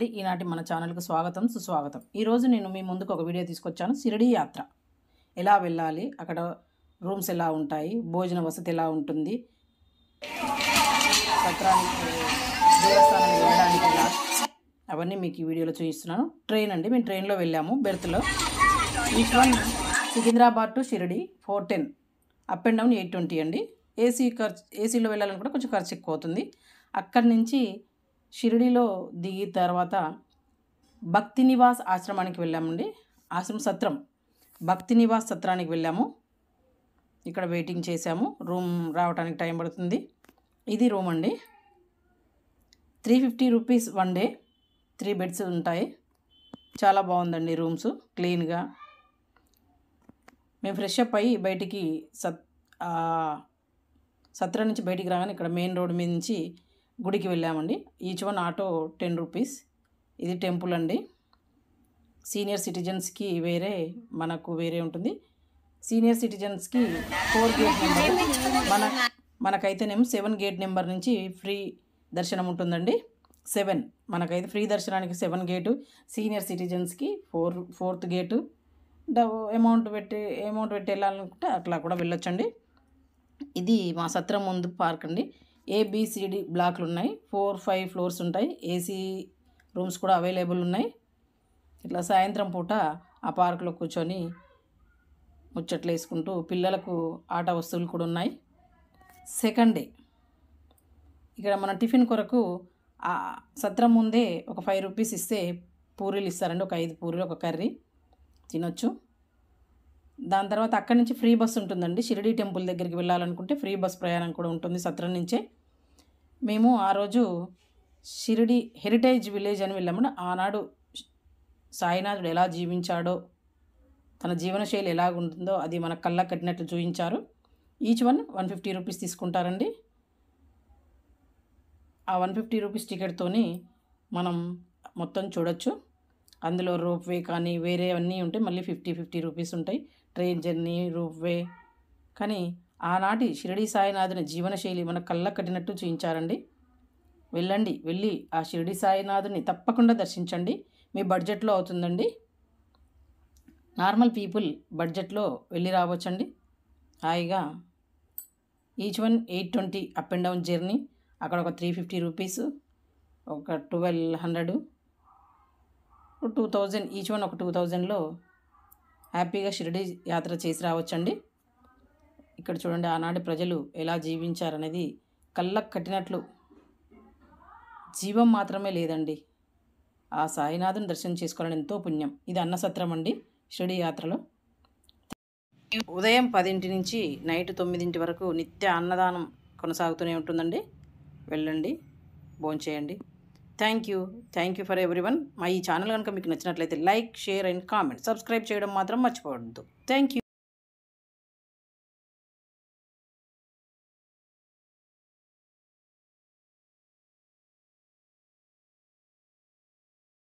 అండి, ఈనాటి మన ఛానల్కి స్వాగతం సుస్వాగతం. ఈరోజు నేను మీ ముందుకు ఒక వీడియో తీసుకొచ్చాను. షిరిడి యాత్ర ఎలా వెళ్ళాలి, అక్కడ రూమ్స్ ఎలా ఉంటాయి, భోజన వసతి ఎలా ఉంటుంది, సత్రానికి దేవస్థానానికి వెళ్ళడానికి ఎలా, అవన్నీ మీకు ఈ వీడియోలో చూపిస్తున్నాను. ట్రైన్ అండి, మేము ట్రైన్లో వెళ్ళాము బెర్త్లో. Each one Secunderabad to Shirdi 410, up and down 820 అండి. ఏసీలో వెళ్ళాలని కూడా కొంచెం ఖర్చు ఎక్కువ అవుతుంది. అక్కడి నుంచి షిరిడిలో దిగి తర్వాత భక్తి నివాస్ ఆశ్రమానికి వెళ్ళామండి. సత్రం భక్తి నివాస్ సత్రానికి వెళ్ళాము. ఇక్కడ వెయిటింగ్ చేసాము, రూమ్ రావడానికి టైం పడుతుంది. ఇది రూమ్ అండి, 350 రూపీస్ 1 డే, 3 బెడ్స్ ఉంటాయి. చాలా బాగుందండి రూమ్స్, క్లీన్గా. మేము ఫ్రెష్ అప్ అయ్యి బయటికి సత్రం నుంచి బయటికి రాగానే ఇక్కడ మెయిన్ రోడ్ మీద నుంచి గుడికి వెళ్ళామండి. Each one auto 10 rupees. ఇది టెంపుల్ అండి. సీనియర్ సిటిజన్స్కి వేరే, మనకు వేరే ఉంటుంది. సీనియర్ సిటిజన్స్కి 4 గేట్ నెంబర్, మనకైతేనేమో 7 గేట్ నెంబర్ నుంచి ఫ్రీ దర్శనం ఉంటుందండి. 7 మనకైతే ఫ్రీ దర్శనానికి 7 గేటు, సీనియర్ సిటిజన్స్కి 4th గేటు. అమౌంట్ పెట్టి వెళ్ళాలనుకుంటే అట్లా కూడా వెళ్ళొచ్చండి. ఇది మా సత్రం ముందు పార్క్ అండి. ABCD బ్లాక్లు ఉన్నాయి, 4-5 ఫ్లోర్స్ ఉంటాయి. ఏసీ రూమ్స్ కూడా అవైలబుల్ ఉన్నాయి. ఇట్లా సాయంత్రం పూట ఆ పార్కులో కూర్చొని ముచ్చట్లు వేసుకుంటూ, పిల్లలకు ఆట వస్తువులు కూడా ఉన్నాయి. సెకండ్ డే ఇక్కడ మన టిఫిన్ కొరకు సత్రం ముందే ఒక 5 రూపీస్ ఇస్తే పూరీలు ఇస్తారండి. ఒక 5 పూరీలు, ఒక కర్రీ తినొచ్చు. దాని తర్వాత అక్కడి నుంచి ఫ్రీ బస్ ఉంటుందండి. షిరిడి టెంపుల్ దగ్గరికి వెళ్ళాలనుకుంటే ఫ్రీ బస్ ప్రయాణం కూడా ఉంటుంది సత్రం నుంచే. మేము ఆ రోజు షిరిడి హెరిటేజ్ విలేజ్ అని వెళ్ళాము. ఆనాడు సాయినాథుడు ఎలా జీవించాడో, తన జీవనశైలి ఎలా ఉంటుందో అది మన కళ్ళ కట్టినట్లు చూపించారు. ఈచ్ వన్ 150 రూపీస్ తీసుకుంటారండి. ఆ 150 రూపీస్ టికెట్తోని మనం మొత్తం చూడొచ్చు. అందులో రోప్ వే కానీ వేరే అన్నీ ఉంటాయి. మళ్ళీ 50 రూపీస్ ఉంటాయి. Train journey, rope way. కానీ ఆనాటి షిరిడి సాయినాథుని జీవనశైలి మన కళ్ళ కట్టినట్టు చూపించారండి. వెళ్ళి ఆ షిరిడి సాయినాథుని తప్పకుండా దర్శించండి. మీ బడ్జెట్లో అవుతుందండి. నార్మల్ పీపుల్ బడ్జెట్లో వెళ్ళి రావచ్చండి హాయిగా. Each one 820 up and down journey. అక్కడ ఒక 350 రూపీస్, ఒక 1200, 2000, ఈచ్ వన్ ఒక 2000లో హ్యాపీగా షిరిడి యాత్ర చేసి రావచ్చండి. ఇక్కడ చూడండి ఆనాటి ప్రజలు ఎలా జీవించారనేది కళ్ళకు కట్టినట్లు. జీవం మాత్రమే లేదండి, ఆ సాయినాథుని దర్శనం చేసుకోవాలని ఎంతో పుణ్యం. ఇది అన్నసత్రం అండి షిరిడి యాత్రలో. ఉదయం 10 నుంచి నైట్ 9 వరకు నిత్య అన్నదానం కొనసాగుతూనే ఉంటుందండి. వెళ్ళండి, భోంచేయండి. Thank you for everyone. మా ఈ ఛానల్ కనుక మీకు నచ్చినట్లయితే like, share and comment, subscribe చేయడం మాత్రం మర్చిపోవద్దు. Thank you.